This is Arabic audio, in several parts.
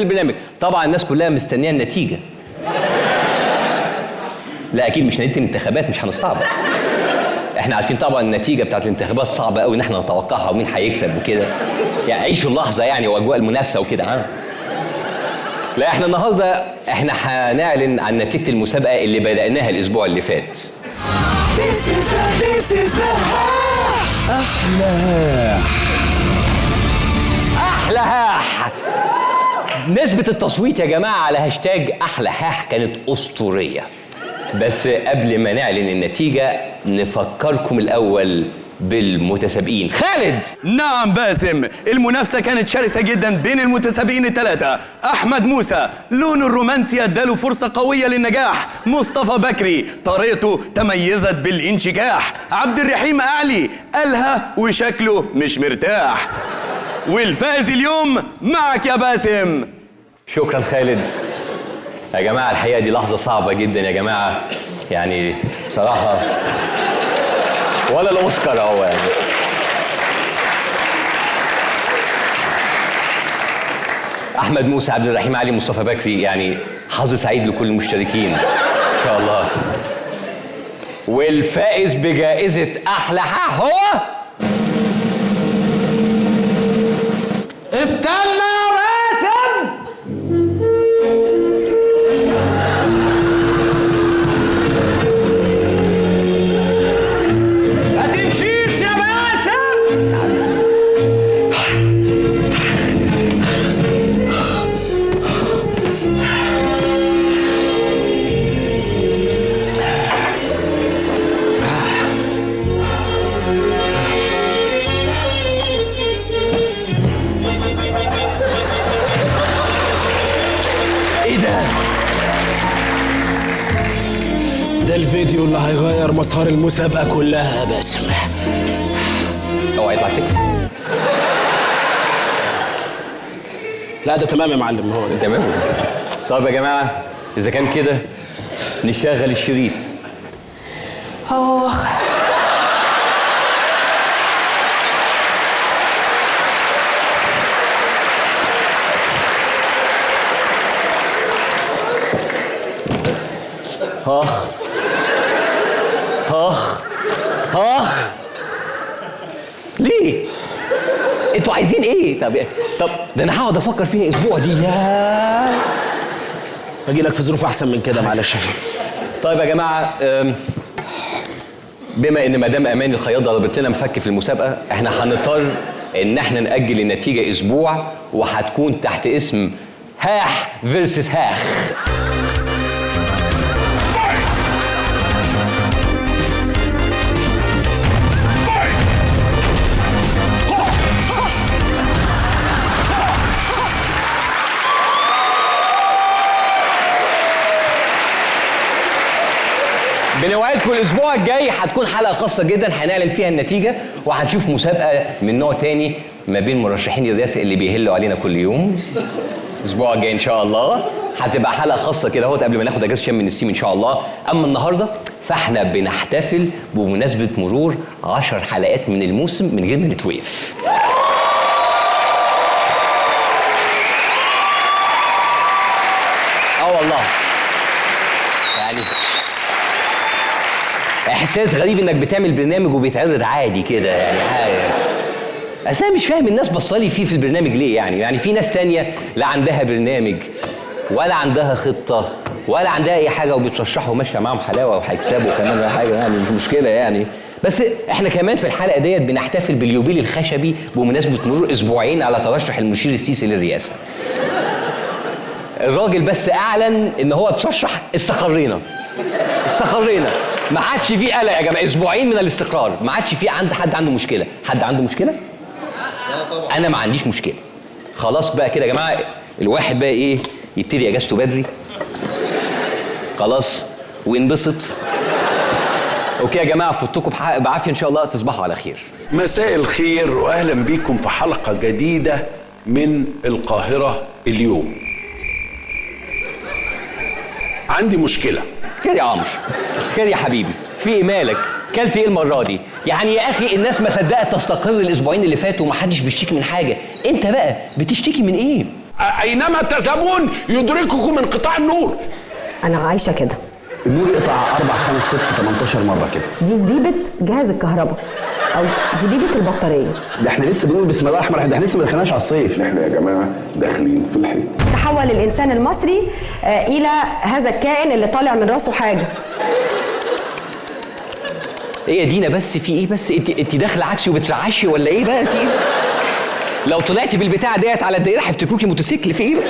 البرنامج. طبعا الناس كلها مستنيه النتيجه. لا اكيد مش نتيجه الانتخابات، مش هنستعبط. احنا عارفين طبعا النتيجه بتاعت الانتخابات صعبه قوي ان احنا نتوقعها ومين هيكسب وكده. يعني عيشوا اللحظه يعني واجواء المنافسه وكده. ها لا احنا النهارده هنعلن عن نتيجه المسابقه اللي بدأناها الاسبوع اللي فات. أحلى هاح. نسبة التصويت يا جماعة على هاشتاج أحلى هاح كانت أسطورية. بس قبل ما نعلن النتيجة نفكركم الأول بالمتسابقين. خالد. نعم باسم، المنافسة كانت شرسة جدا بين المتسابقين الثلاثة. أحمد موسى لونه الرومانسي اداله فرصة قوية للنجاح. مصطفى بكري طريقته تميزت بالانشكاح. عبد الرحيم أعلي قالها وشكله مش مرتاح. والفائز اليوم معك يا باسم. شكرا خالد. يا جماعة الحقيقة دي لحظة صعبة جدا يا جماعة، يعني بصراحة ولا الأوسكار أهو يعني. أحمد موسى، عبد الرحيم علي، مصطفى بكري، يعني حظ سعيد لكل المشتركين إن شاء الله. والفائز بجائزة أحلى حاح هو استنى يا باسم. ما تمشيش يا باسم. ده الفيديو اللي هيغير مسار المسابقة كلها يا باسم. اوعى يطلع 6. لا ده تمام يا معلم، هو ده تمام. طب يا جماعة إذا كان كده نشغل الشريط. آخ آخ آخ. ليه؟ انتوا عايزين ايه؟ طب ده انا هقعد افكر فيها اسبوع دي. يا باجي لك في ظروف احسن من كده معلش. طيب يا جماعه، بما ان مدام امان الخياط ضربت لنا مفك في المسابقه، احنا هنضطر ان احنا ناجل النتيجه اسبوع، وهتكون تحت اسم هاح فيرسس هاخ. بنوعدكم الاسبوع الجاي هتكون حلقه خاصه جدا هنعلن فيها النتيجه، وهنشوف مسابقه من نوع تاني ما بين مرشحين الرئاسه اللي بيهلوا علينا كل يوم. الاسبوع الجاي ان شاء الله هتبقى حلقه خاصه كده اهوت قبل ما ناخد اجازه شم النسيم ان شاء الله. اما النهارده فاحنا بنحتفل بمناسبه مرور 10 حلقات من الموسم من غير ما نتوقف. والله يعني احساس غريب انك بتعمل برنامج وبيتعرض عادي كده، يعني حاجه. انا مش فاهم الناس بصالي فيه في البرنامج ليه يعني في ناس تانية لا عندها برنامج ولا عندها خطه ولا عندها اي حاجه وبيترشحوا ماشيه معاهم حلاوه وهيكسبوا كمان ولا حاجه، يعني مش مشكله يعني. بس احنا كمان في الحلقه ديت بنحتفل باليوبيل الخشبي بمناسبه مرور اسبوعين على ترشح المشير السيسي للرئاسه. الراجل بس اعلن ان هو ترشح، استقرينا ما عادش في قلق يا جماعه. اسبوعين من الاستقرار، ما عادش في حد عنده مشكله. حد عنده مشكله؟ لا طبعا. انا ما عنديش مشكله. خلاص بقى كده يا جماعه، الواحد بقى ايه يبتدي اجازته بدري خلاص وينبسط. اوكي يا جماعه، فوتكم بعافيه ان شاء الله، تصبحوا على خير. مساء الخير واهلا بيكم في حلقه جديده من القاهره اليوم. عندي مشكله. خير يا عمرو، خير يا حبيبي، في ايه مالك؟ كلت ايه المره دي؟ يعني يا اخي الناس ما صدقت تستقر الاسبوعين اللي فاتوا وما حدش بيشتكي من حاجه، انت بقى بتشتكي من ايه؟ اينما تذهبون يدرككم انقطاع النور. انا عايشه كده. النور يقطع 4 5 6 18 مره كده. دي زبيبه جهاز الكهرباء او زبيبه البطاريه. ده احنا لسه بنقول بسم الله الرحمن الرحيم، ده احنا لسه ما دخلناش على الصيف. احنا يا جماعه داخلين في الحيط. تحول الانسان المصري الى هذا الكائن اللي طالع من راسه حاجه. ايه يا دينا بس في ايه بس؟ انت داخله عكسي وبترعشي ولا ايه بقى في ايه؟ لو طلعتي بالبتاع ديت على الدائره هيفتكروكي موتوسيكل في ايه بس؟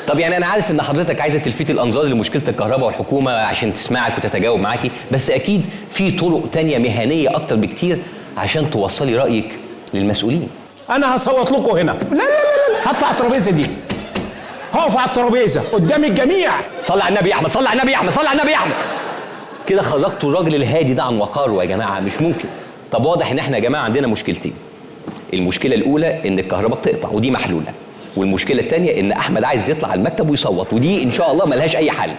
طب يعني انا عارف ان حضرتك عايزه تلفتي الانظار لمشكله الكهرباء والحكومه عشان تسمعك وتتجاوب معاكي، بس اكيد في طرق تانية مهنيه اكتر بكتير عشان توصلي رايك للمسؤولين. انا هصوت لكم هنا. لا لا لا، هطلع الترابيزه دي، هقف على الترابيزه قدام الجميع. صلي على النبي يا احمد، صلي على النبي يا احمد، صلي على النبي يا احمد. كده خرجتوا الراجل الهادي ده عن وقاره يا جماعه، مش ممكن. طب واضح ان احنا يا جماعه عندنا مشكلتين. المشكله الاولى ان الكهرباء بتقطع ودي محلوله، والمشكله الثانيه ان احمد عايز يطلع على المكتب ويصوت ودي ان شاء الله ملهاش اي حل.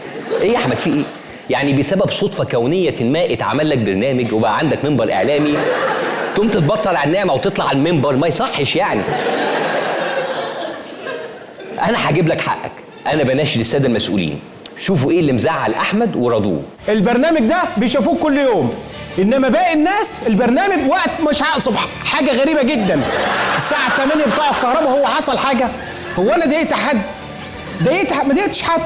ايه يا احمد في ايه؟ يعني بسبب صدفه كونيه ما اتعمل لك برنامج وبقى عندك منبر اعلامي تقوم تتبطل على النعمه وتطلع على المنبر؟ ما يصحش يعني. انا هجيب لك حقك، انا بناشد الساده المسؤولين شوفوا ايه اللي مزعل احمد ورضوه. البرنامج ده بيشوفوه كل يوم، انما باقي الناس البرنامج وقت مش هقصب. حاجه غريبه جدا، الساعه 8 بتاع الكهرباء هو حصل حاجه؟ هو انا ضايقت حد؟ ما ضايقتش حد.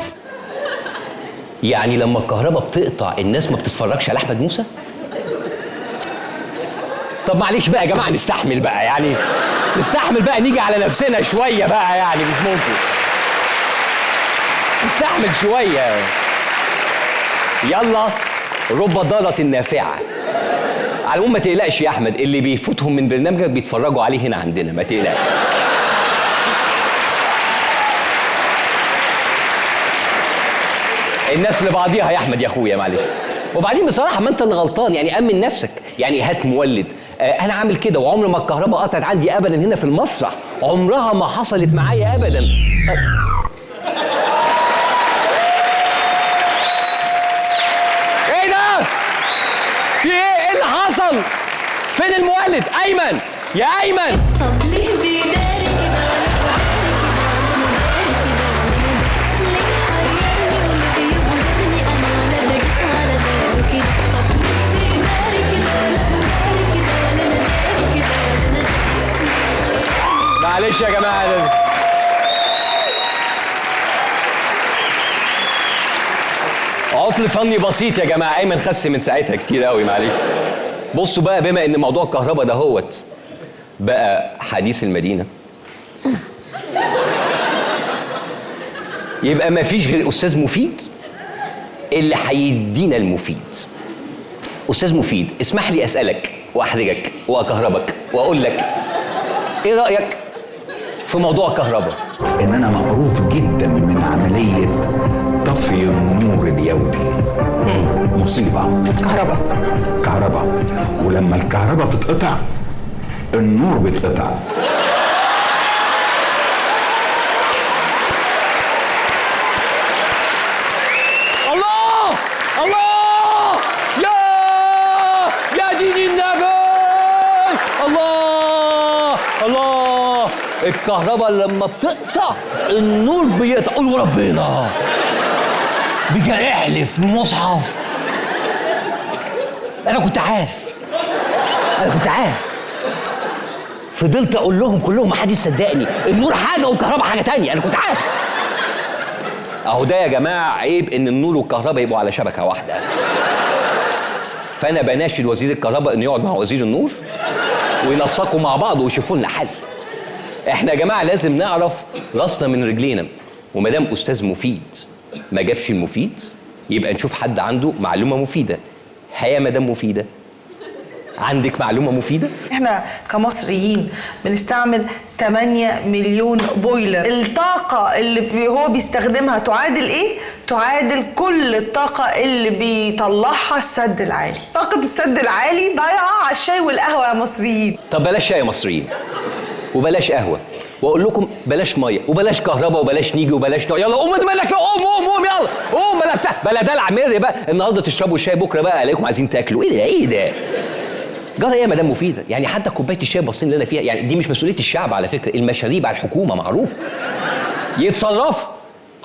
يعني لما الكهرباء بتقطع الناس ما بتتفرجش على احمد موسى؟ طب معلش بقى يا جماعه نستحمل بقى، يعني نستحمل بقى، نيجي على نفسنا شويه بقى، يعني مش ممكن. نستحمل شويه. يلا رب ضارة نافعة. على العموم ما تقلقش يا احمد، اللي بيفوتهم من برنامجك بيتفرجوا عليه هنا عندنا، ما تقلقش. الناس لبعضيها يا احمد يا اخويا معلش. وبعدين بصراحه ما انت اللي غلطان، يعني امن نفسك، يعني هات مولد. انا عامل كده وعمر ما الكهرباء قطعت عندي ابدا هنا في المسرح، عمرها ما حصلت معايا ابدا. طيب ايه ده؟ في ايه اللي حصل؟ فين المولد؟ ايمن يا ايمن. طب ليه بيداري كده ولا ليه حيرني وبيبهرني انا ولا باجيش على باله كده؟ طب ليه بيداري كده ولا بداري كده ولا انا داري كده ولا انا؟ معلش يا جماعه، عطل فني بسيط يا جماعه. ايمن خس من ساعتها كتير قوي، معلش. بصوا بقى، بما ان موضوع الكهرباء ده هوت بقى حديث المدينه، يبقى ما فيش غير استاذ مفيد اللي هيدينا المفيد. استاذ مفيد، اسمح لي اسالك واحرجك واكهربك واقول لك ايه رايك في موضوع الكهرباء؟ ان انا معروف جدا من عمليه طفي النور اليومي. مصيبه. كهرباء، ولما الكهرباء تتقطع النور بيتقطع. الله الله يا دين النبي. الله الله، الكهرباء لما بتقطع النور بيقطع. قولوا ربنا بيجي احلف بمصحف. انا كنت عارف. فضلت اقول لهم كلهم ما حدش صدقني، النور حاجه والكهرباء حاجه تانية. انا كنت عارف. اهو ده يا جماعه عيب ان النور والكهرباء يبقوا على شبكه واحده. فانا بناشد وزير الكهرباء انه يقعد مع وزير النور وينسقوا مع بعض ويشوفوا لنا حل. احنا يا جماعه لازم نعرف راسنا من رجلينا، وما دام استاذ مفيد ما جابش المفيد يبقى نشوف حد عنده معلومه مفيده. هيا مدام مفيده، عندك معلومه مفيده؟ احنا كمصريين بنستعمل 8 مليون بويلر. الطاقة اللي هو بيستخدمها تعادل ايه؟ تعادل كل الطاقة اللي بيطلعها السد العالي. طاقة السد العالي ضايعة على الشاي والقهوة يا مصريين. طب بلاش شاي يا مصريين، وبلاش قهوه، واقول لكم بلاش ميه، وبلاش كهرباء، وبلاش نيجي، وبلاش يلا قوم انت مالك، قوم يلا قوم، بلا دلع مري بقى. النهارده تشربوا الشاي، بكره بقى الاقيكم عايزين تاكلوا. ايه ده؟ جرى ايه يا مدام مفيده؟ يعني حتى كوبايه الشاي باصين لنا فيها، يعني دي مش مسؤوليه الشعب على فكره، المشاريب على الحكومه معروف. يتصرفوا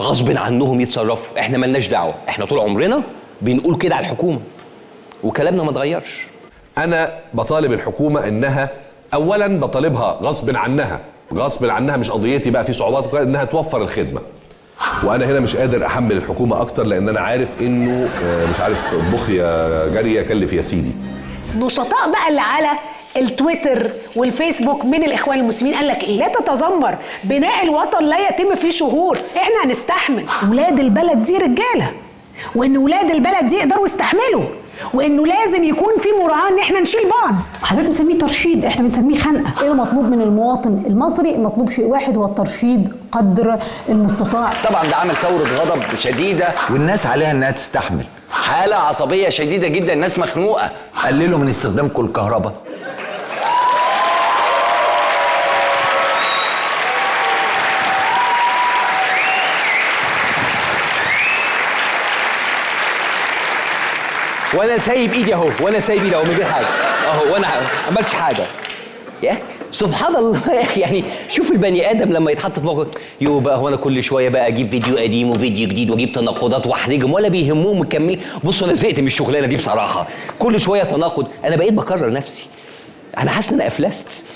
غصب عنهم يتصرفوا، احنا ملناش دعوه، احنا طول عمرنا بنقول كده على الحكومه وكلامنا ما اتغيرش. انا بطالب الحكومه انها اولا بطالبها غصب عنها مش قضيتي بقى في صعوبات انها توفر الخدمه. وانا هنا مش قادر احمل الحكومه اكتر لان انا عارف انه مش عارف اطبخ يا جاريه كلف يا سيدي. نشطاء بقى اللي على التويتر والفيسبوك من الاخوان المسلمين قال لك ايه؟ لا تتذمر، بناء الوطن لا يتم في شهور، احنا هنستحمل. ولاد البلد دي رجاله، وان ولاد البلد دي يقدروا يستحملوا، وانه لازم يكون في مراعاه ان احنا نشيل بعض. حضرتك بنسميه ترشيد، احنا بنسميه خنقه. ايه المطلوب من المواطن المصري؟ المطلوب شيء واحد، هو الترشيد قدر المستطاع. طبعا ده عمل ثوره غضب شديده والناس عليها انها تستحمل. حاله عصبيه شديده جدا، الناس مخنوقه. قللوا من استخدامكم الكهرباء. وانا سايب ايدي اهو، من غير حاجه اهو، وانا ما عملتش حاجه. يا اخي سبحان الله يا اخي، يعني شوف البني ادم لما يتحط في موقف بقى، هو انا كل شويه بقى اجيب فيديو قديم وفيديو جديد واجيب تناقضات واحرجهم ولا بيهمهم مكمل. بصوا انا زهقت من الشغلانه دي بصراحه، كل شويه تناقض، انا بقيت بكرر نفسي، انا حاسس ان انا افلست.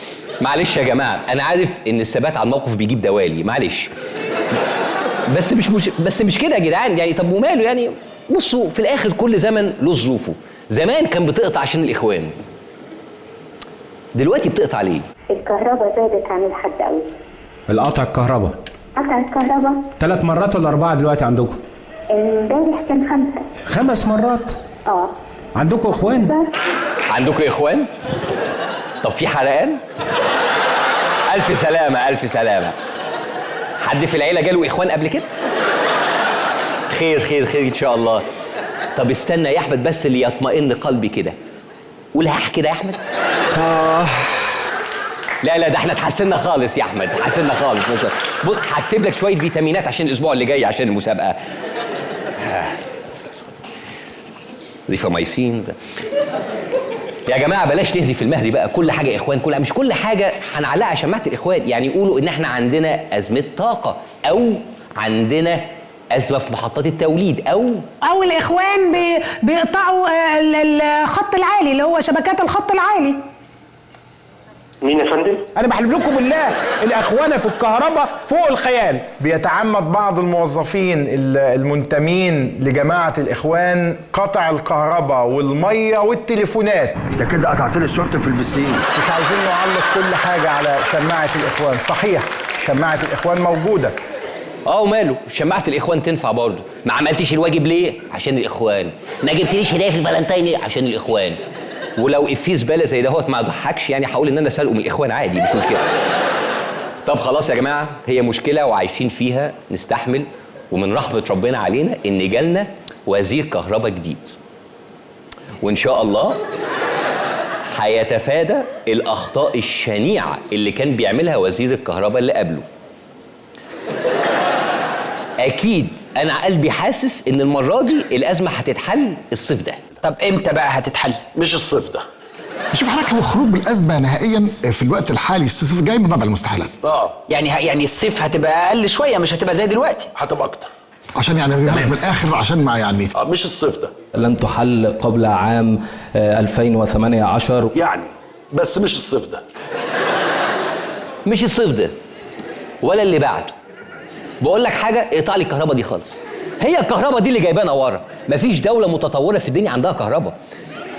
معلش يا جماعه، انا عارف ان الثبات على الموقف بيجيب دوالي، معلش، بس مش كده يا جدعان، يعني طب وماله يعني؟ بصوا في الاخر كل زمن له ظروفه. زمان كان بتقطع عشان الاخوان، دلوقتي بتقطع ليه؟ الكهرباء زادت عن الحد قوي. القطع الكهرباء قطع الكهرباء 3 مرات ولا 4 دلوقتي عندكم؟ امبارح كان 5. 5 مرات؟ عندكم اخوان؟ عندكم اخوان؟ طب في حرقان؟ الف سلامه الف سلامه. حد في العيله جاله اخوان قبل كده؟ خير خير خير ان شاء الله. طب استنى يا احمد بس اللي يطمئن قلبي كده، قولها كده يا احمد. لا ده احنا اتحسنا خالص يا احمد، اتحسنا خالص. بص هكتب لك شويه فيتامينات عشان الاسبوع اللي جاي عشان المسابقه. ريفاميسين. يا جماعه بلاش نهدي في المهدي بقى، كل حاجه اخوان، مش كل حاجه هنعلقها شماعه الاخوان. يعني يقولوا ان احنا عندنا ازمه طاقه، او عندنا أزمة في محطات التوليد، أو الإخوان بيقطعوا الخط العالي اللي هو شبكات الخط العالي. مين يا فندم؟ أنا بحلف لكم بالله الأخوانة في الكهرباء فوق الخيال. بيتعمد بعض الموظفين المنتمين لجماعة الإخوان قطع الكهرباء والمية والتليفونات. انت كده قطعت لي الشرط في البسين. مش عايزين نعلق كل حاجة على شماعة الإخوان، صحيح شماعة الإخوان موجودة. وماله، شماعة الإخوان تنفع برضه. ما عملتش الواجب ليه؟ عشان الإخوان. ما جبتليش هدايا في الفالنتين ليه؟ عشان الإخوان. ولو إفيه زبالة زي دهوت ما أضحكش، يعني هقول إن أنا سارقه من الإخوان عادي، مش مشكلة. طب خلاص يا جماعة، هي مشكلة وعايشين فيها، نستحمل. ومن رحمة ربنا علينا إن جالنا وزير كهرباء جديد. وإن شاء الله هيتفادى الأخطاء الشنيعة اللي كان بيعملها وزير الكهرباء اللي قبله. اكيد انا قلبي حاسس ان المره دي الازمه هتتحل الصيف ده. طب امتى بقى هتتحل؟ مش الصيف ده. شوف حضرتك، الخروج بالازمه نهائيا في الوقت الحالي الصيف جاي من ربع المستحيلات. يعني الصيف هتبقى اقل شويه، مش هتبقى زي دلوقتي. هتبقى اكتر عشان يعني من الاخر، عشان ما يعني مش الصيف ده. لن تحل قبل عام 2018 يعني، بس مش الصيف ده. مش الصيف ده ولا اللي بعده. بقول لك حاجه، اقطع لي الكهرباء دي خالص. هي الكهرباء دي اللي جايبانا ورا. مفيش دوله متطوره في الدنيا عندها كهرباء.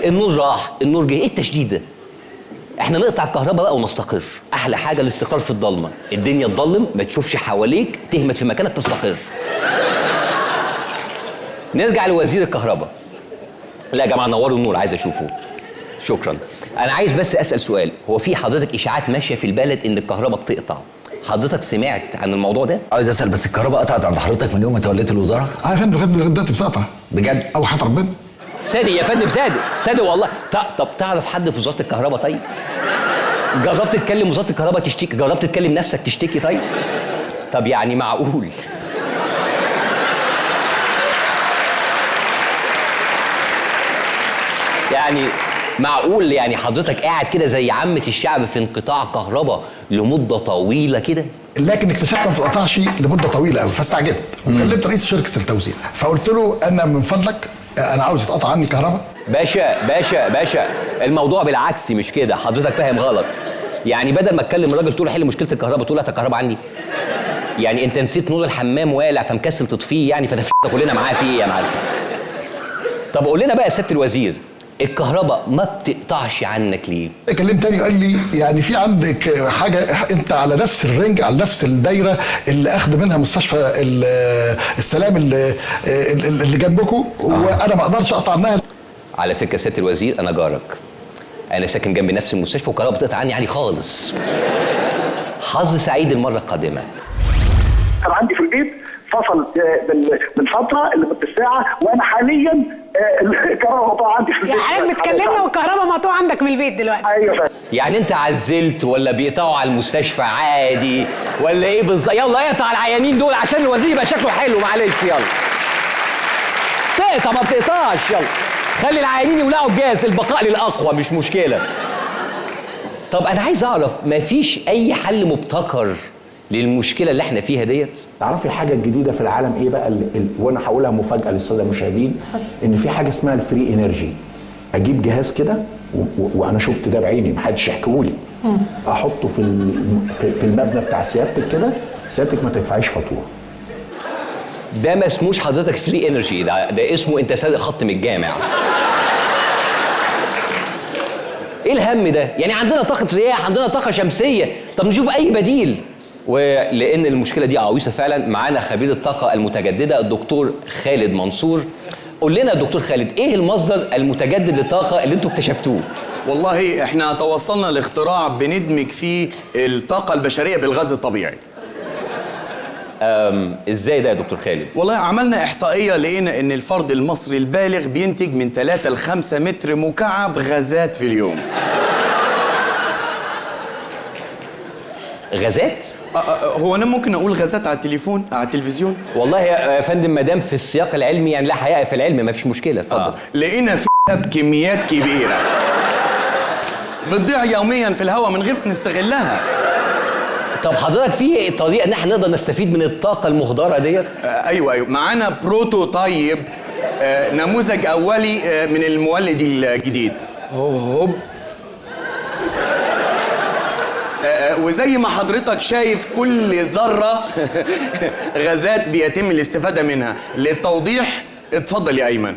النور راح، النور جه، ايه التشديد ده؟ احنا نقطع الكهرباء بقى ونستقر. احلى حاجه الاستقرار في الضلمه، الدنيا تضلم ما تشوفش حواليك، تهمت في مكانك تستقر. نرجع لوزير الكهرباء. لا يا جماعه نوروا النور، عايز اشوفه. شكرا. انا عايز بس اسال سؤال، هو في حضرتك اشاعات ماشيه في البلد ان الكهرباء بتقطع؟ حضرتك سمعت عن الموضوع ده؟ عايز اسال، بس الكهرباء قطعت عند حضرتك من يوم ما توليت الوزاره؟ يا فندم لغايه دلوقتي بتقطع بجد؟ او حتى ربنا صادق يا فندم، صادق والله. طب تعرف حد في وزاره الكهرباء؟ طيب جربت تتكلم وزاره الكهرباء تشتكي؟ جربت تتكلم نفسك تشتكي؟ طب يعني معقول؟ معقول يعني حضرتك قاعد كده زي عامة الشعب في انقطاع كهرباء لمدة طويلة كده؟ لكن اكتشفت ما بتقطعش لمده طويله قوي فاستعجبت وكلمت رئيس شركه التوزيع فقلت له انا من فضلك انا عاوز يتقطع عني كهرباء. باشا الموضوع بالعكس مش كده، حضرتك فاهم غلط. يعني بدل ما تكلم الراجل تقول له حل مشكله الكهرباء تقول له هات الكهرباء عني. يعني انت نسيت نور الحمام والع فمكسل تطفيه يعني فتفشنا كلنا معاه في ايه يا معلم؟ طب قول لنا بقى يا سياده الوزير، الكهرباء ما بتقطعش عنك ليه؟ كلمت تاني قال لي يعني في عندك حاجه انت على نفس الرنج على نفس الدايره اللي اخذ منها مستشفى السلام اللي جنبكم وانا ما اقدرش اقطع عنها. على فكره يا سياده الوزير انا جارك. انا ساكن جنب نفس المستشفى والكهرباء بتقطع عني عادي خالص. حظ سعيد المره القادمه. كان عندي في البيت فصل من فتره اللي كنت الساعه وانا حاليا الكهرباء مقطوعه عندي في البيت. يعني حضرتك بتكلمنا والكهرباء مقطوعه عندك من البيت دلوقتي. ايوه يعني انت عزلت ولا بيقطعوا على المستشفى عادي ولا ايه بالظبط؟ يلا اقطع العيانين دول عشان الوزير يبقى شكله حلو معلش يلا. تقطع ما بتقطعش يلا. خلي العيانين يولعوا الجاز البقاء للاقوى مش مشكله. طب انا عايز اعرف مفيش اي حل مبتكر للمشكله اللي احنا فيها ديت؟ تعرفي الحاجه الجديده في العالم ايه بقى وانا هقولها مفاجاه للساده المشاهدين ان في حاجه اسمها الفري انرجي. اجيب جهاز كده وانا شفت ده بعيني محدش يحكيهولي احطه في المبنى بتاع سيادتك كده سيادتك ما تدفعيش فاتوره. ده ما اسموش حضرتك فري انرجي، ده اسمه انت سادق خط من الجامع. ايه الهم ده؟ يعني عندنا طاقه رياح عندنا طاقه شمسيه، طب نشوف اي بديل. ولان المشكله دي عويصه فعلا معانا خبير الطاقه المتجدده الدكتور خالد منصور. قول لنا يا دكتور خالد ايه المصدر المتجدد للطاقه اللي انتوا اكتشفتوه؟ والله احنا توصلنا لاختراع بندمج فيه الطاقه البشريه بالغاز الطبيعي. ازاي ده يا دكتور خالد؟ والله عملنا احصائيه لقينا ان الفرد المصري البالغ بينتج من 3 ل 5 متر مكعب غازات في اليوم. غازات؟ هو انا ممكن اقول غازات على التليفون على التلفزيون؟ والله يا فندم ما دام في السياق العلمي يعني لا حياء في العلم ما فيش مشكله اتفضل. لقينا فيها بكميات كبيره بتضيع يوميا في الهواء من غير ما نستغلها. طب حضرتك في طريقه ان احنا نقدر نستفيد من الطاقه المهدره ديت؟ ايوه معانا بروتوتايب نموذج اولي من المولد الجديد. هوب وزي ما حضرتك شايف كل ذره غازات بيتم الاستفاده منها. للتوضيح اتفضل يا ايمن.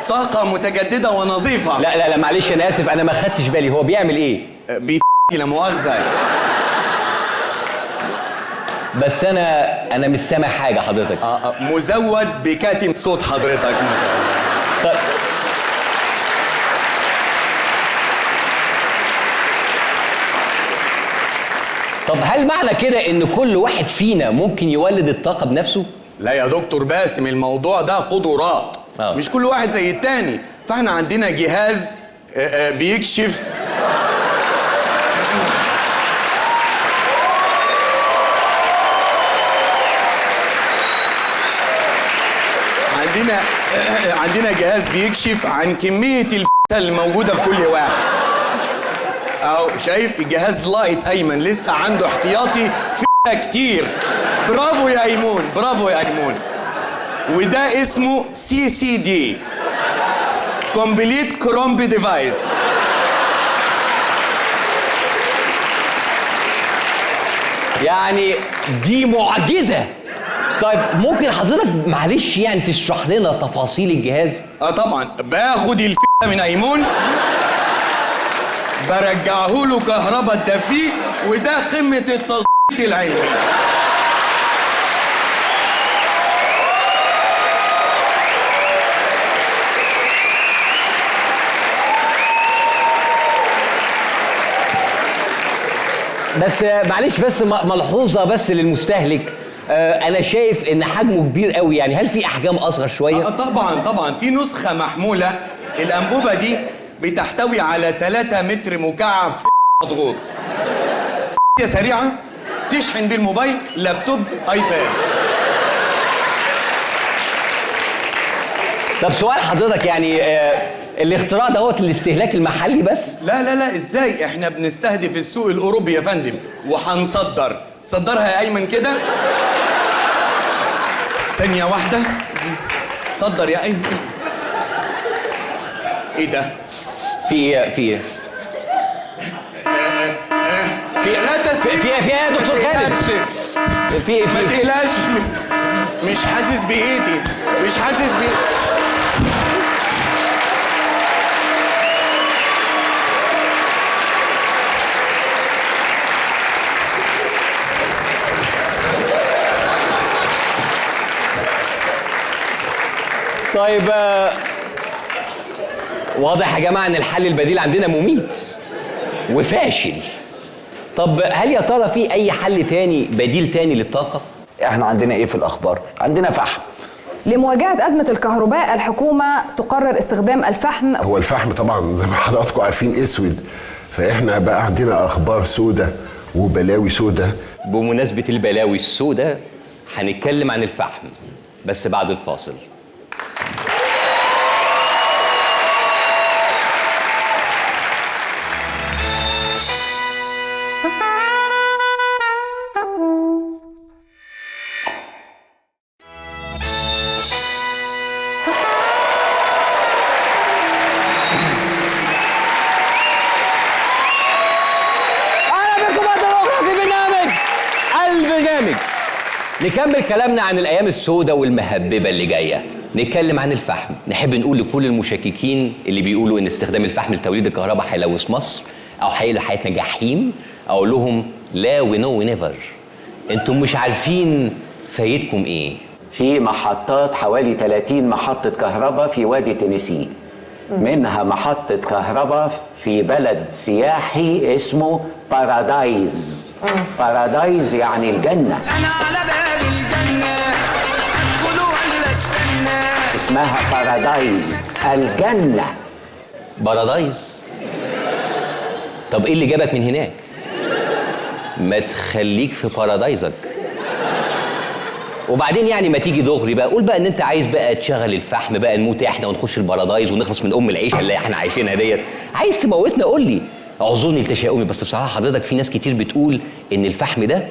طاقه متجدده ونظيفه. لا معلش انا اسف انا ما خدتش بالي هو بيعمل ايه؟ لا مؤاخذه. بس انا مش سامع حاجه حضرتك. مزود بكاتم صوت حضرتك. طب هل معنى كده ان كل واحد فينا ممكن يولد الطاقه بنفسه؟ لا يا دكتور باسم الموضوع ده قدرات مش كل واحد زي التاني. فاحنا عندنا جهاز بيكشف عندنا جهاز بيكشف عن كميه اللي موجوده في كل واحد. اهو شايف الجهاز لايت ايمن لسه عنده احتياطي فيها كتير. برافو يا ايمون برافو يا ايمون. وده اسمه CCD كومبليت كرومبي ديفايس. يعني دي معجزه. طيب ممكن حضرتك معلش يعني تشرح لنا تفاصيل الجهاز؟ طبعا باخد من ايمون برجعه له كهرباء الدفيق وده قمه التظبيط العلمي. بس معلش بس ملحوظه بس للمستهلك. انا شايف ان حجمه كبير قوي يعني هل في احجام اصغر شويه؟ طبعا في نسخه محموله. الانبوبه دي بتحتوي على 3 متر مكعب مضغوط. سريعه تشحن بالموبايل لابتوب ايباد. طب سؤال حضرتك يعني الاختراع دوت الاستهلاك المحلي بس؟ لا ازاي؟ احنا بنستهدف السوق الاوروبي يا فندم وهنصدر. صدرها يا ايمن كده. ثانية واحدة. صدر يا ايمن. ايه ده؟ في ايه؟ في ايه؟ في ايه يا دكتور خالد؟ في ايه؟ ما تقلقش، مش حاسس بايدي، مش حاسس بايدي. طيب واضح يا جماعه ان الحل البديل عندنا مميت وفاشل. طب هل يا ترى في اي حل تاني بديل تاني للطاقه؟ احنا عندنا ايه في الاخبار؟ عندنا فحم. لمواجهة أزمة الكهرباء الحكومة تقرر استخدام الفحم. هو الفحم طبعا زي ما حضراتكم عارفين اسود، فاحنا بقى عندنا اخبار سودة وبلاوي سودة. بمناسبه البلاوي السوداء هنتكلم عن الفحم بس بعد الفاصل. نكمل كلامنا عن الأيام السوداء والمهببة اللي جاية. نتكلم عن الفحم. نحب نقول لكل المشككين اللي بيقولوا إن استخدام الفحم لتوليد الكهرباء هيلوث مصر أو هيقلب حياتنا جحيم، أقول لهم لا ونو نيفر. أنتم مش عارفين فايدكم إيه. في محطات حوالي 30 محطة كهرباء في وادي تينيسي، منها محطة كهرباء في بلد سياحي اسمه بارادايز. بارادايز يعني الجنة. أنا على باب الجنة أدخل ولا استنى. اسمها بارادايز، الجنة. بارادايز؟ طب إيه اللي جابك من هناك؟ ما تخليك في بارادايزك. وبعدين يعني ما تيجي دغري بقى قول بقى ان انت عايز بقى تشغل الفحم بقى نموت احنا ونخش البارادايز ونخلص من ام العيشه اللي احنا عايشينها ديت. عايز تموتنا قول لي. اعذرني لتشاؤمي بس بصراحه حضرتك في ناس كتير بتقول ان الفحم ده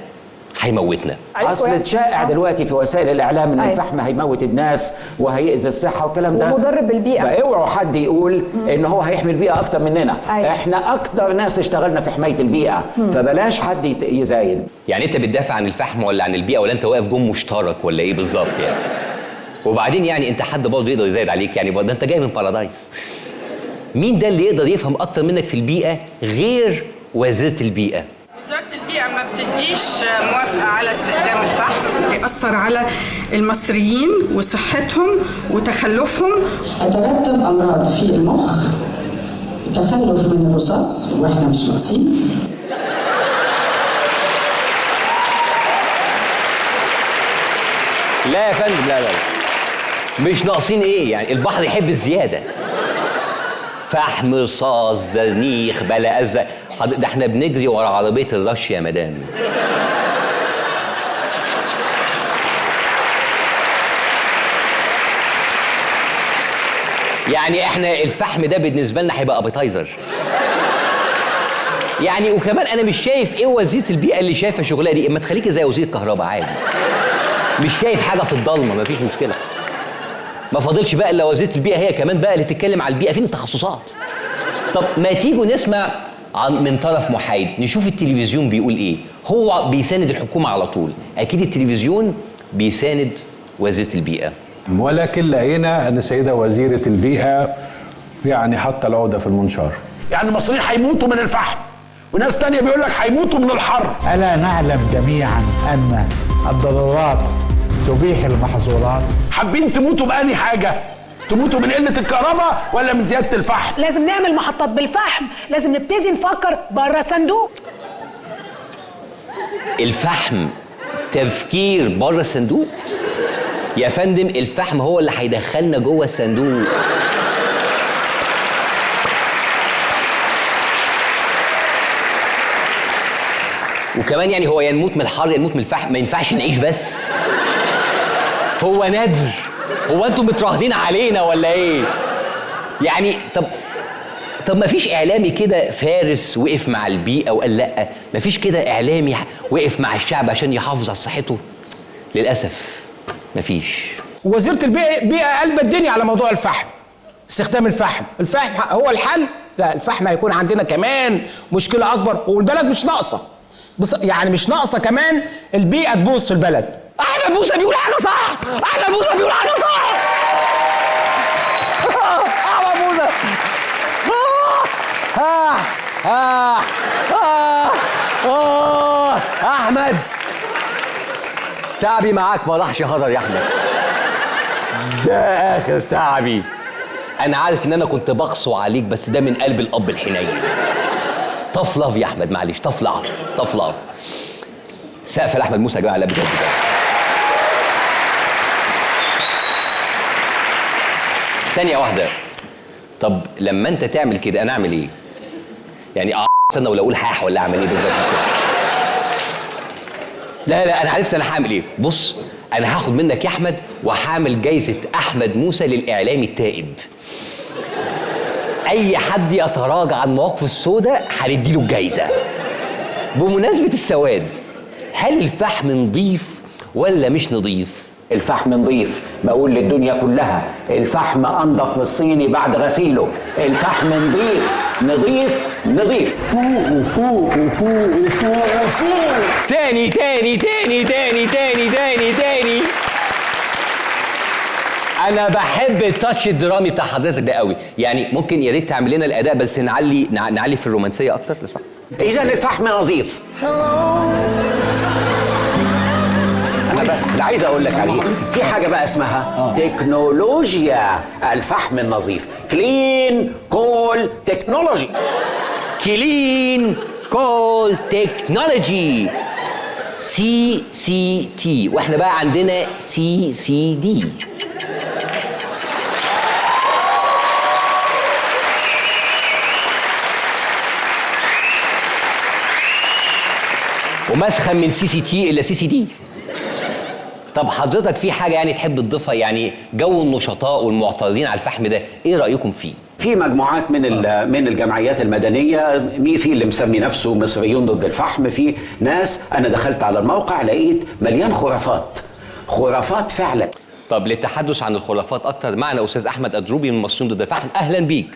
هيموتنا. اصل شائع دلوقتي في وسائل الاعلام ان الفحم هيموت الناس وهيأذي الصحه والكلام ده ومضر بالبيئه. فاوعوا حد يقول ان هو هيحمي البيئه اكتر مننا. احنا اكتر ناس اشتغلنا في حمايه البيئه، فبلاش حد يزايد. يعني انت بتدافع عن الفحم ولا عن البيئه ولا انت واقف جم مشترك ولا ايه بالظبط يعني؟ وبعدين يعني انت حد برضه يقدر يزايد عليك يعني؟ ده انت جاي من بارادايس. مين ده اللي يقدر يفهم اكتر منك في البيئه غير وزيره البيئه؟ وزارة البيئة ما بتديش موافقة على استخدام الفحم، بيأثر على المصريين وصحتهم وتخلفهم. يترتب أمراض في المخ، تخلف من الرصاص وإحنا مش ناقصين. لا يا فندم لا مش ناقصين ايه يعني؟ البحر يحب الزيادة. فحم رصاص زنيخ بلا أذى. ده احنا بنجري ورا عربية الرش يا مدام. يعني احنا الفحم ده بالنسبة لنا هيبقى ابيتايزر. يعني وكمان انا مش شايف ايه وزيرة البيئة اللي شايفة شغلها دي. اما تخليكي زي وزير الكهرباء عادي. مش شايف حاجة في الضلمة مفيش مشكلة. ما فاضلش بقى الا وزيرة البيئة هي كمان بقى اللي تتكلم على البيئة. فين التخصصات؟ طب ما تيجوا نسمع من طرف محايد نشوف التلفزيون بيقول ايه. هو بيساند الحكومة على طول، اكيد التلفزيون بيساند وزيرة البيئة. ولكن لقينا ان السيدة وزيرة البيئة يعني حتى العقدة في المنشار. يعني المصريين هيموتوا من الفحم وناس تانية بيقول لك هيموتوا من الحر. ألا نعلم جميعا أن الضرورات تبيح المحظورات؟ حابين تموتوا بأني حاجة؟ تموتوا من قلة الكهرباء ولا من زيادة الفحم؟ لازم نعمل محطات بالفحم، لازم نبتدي نفكر بره الصندوق. الفحم تفكير بره الصندوق؟ يا فندم الفحم هو اللي هيدخلنا جوه الصندوق. وكمان يعني هو يا نموت من الحر يا نموت من الفحم، ما ينفعش نعيش بس. هو ندر هو انتوا متراهنين علينا ولا ايه؟ يعني طب ما فيش اعلامي كده فارس وقف مع البيئه وقال لا؟ ما فيش كده اعلامي وقف مع الشعب عشان يحافظ على صحته؟ للاسف ما فيش. وزيره البيئه قلبت الدنيا على موضوع الفحم، استخدام الفحم هو الحل؟ لا، الفحم هيكون عندنا كمان مشكله اكبر، والبلد مش ناقصه، يعني مش ناقصه كمان البيئه تبوظ في البلد. احمد موسى بيقول حاجه صح، احمد موسى بيقول حاجه صح. احمد موسى احمد تعبي معاك ما راحش هدر يا احمد، ده اخر تعبي. انا عارف ان انا كنت بقسو عليك، بس ده من قلب الاب الحنين. طف لاف يا احمد، معلش، طف لاف. سقف لاحمد موسى يا جماعه، لا بجد. ثانيه واحده، طب لما انت تعمل كده انا اعمل ايه؟ يعني استنى ولا اقول حاح ولا اعمل ايه بالظبط؟ لا انا عرفت انا هعمل ايه. بص، انا هاخد منك يا احمد وهعمل جايزه احمد موسى للاعلامي التائب. اي حد يتراجع عن مواقفه السوداء هنديله الجايزه. بمناسبه السواد، هل الفحم نضيف ولا مش نضيف؟ الفحم نضيف، بقول للدنيا كلها الفحم انضف من الصيني بعد غسيله. الفحم نضيف. فوق. تاني. انا بحب التاتش الدرامي بتاع حضرتك ده قوي، يعني ممكن يا ريت تعمل لنا الاداء بس نعلي في الرومانسيه اكتر. اسمع. اذا الفحم نظيف. انا بس اللي عايز اقول لك عليه في حاجه بقى اسمها تكنولوجيا الفحم النظيف. كلين كول تكنولوجي. CCT، واحنا بقى عندنا CCD. ومسخن من CCT الى CCD. طب حضرتك في حاجه يعني تحب تضيفها؟ يعني جو النشطاء والمعترضين على الفحم ده ايه رايكم فيه؟ في مجموعات من الجمعيات المدنيه، في اللي مسمي نفسه مصريون ضد الفحم، في ناس انا دخلت على الموقع لقيت مليان خرافات فعلا. طب للتحدث عن الخرافات اكتر معنا استاذ احمد أدروبي من مصريون ضد الفحم. اهلا بيك.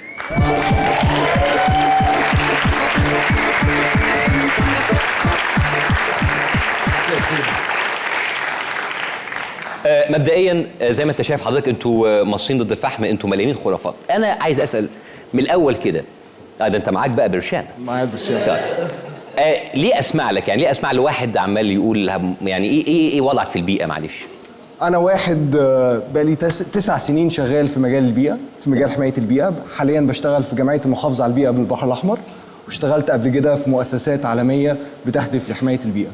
مبدئيا زي ما انت شايف حضرتك، انتوا مصريين ضد الفحم، انتوا مليانين خرافات. انا عايز اسال من الاول كده، ده انت معاك بقى برشام. معايا برشام. طيب ليه اسمع لك؟ يعني ليه اسمع لواحد عمال يقول يعني ايه وضعك في البيئه؟ معلش. انا واحد بقالي 9 سنين شغال في مجال البيئه، في مجال حمايه البيئه. حاليا بشتغل في جمعيه المحافظه على البيئه بالبحر الاحمر، واشتغلت قبل كده في مؤسسات عالميه بتهدف لحمايه البيئه.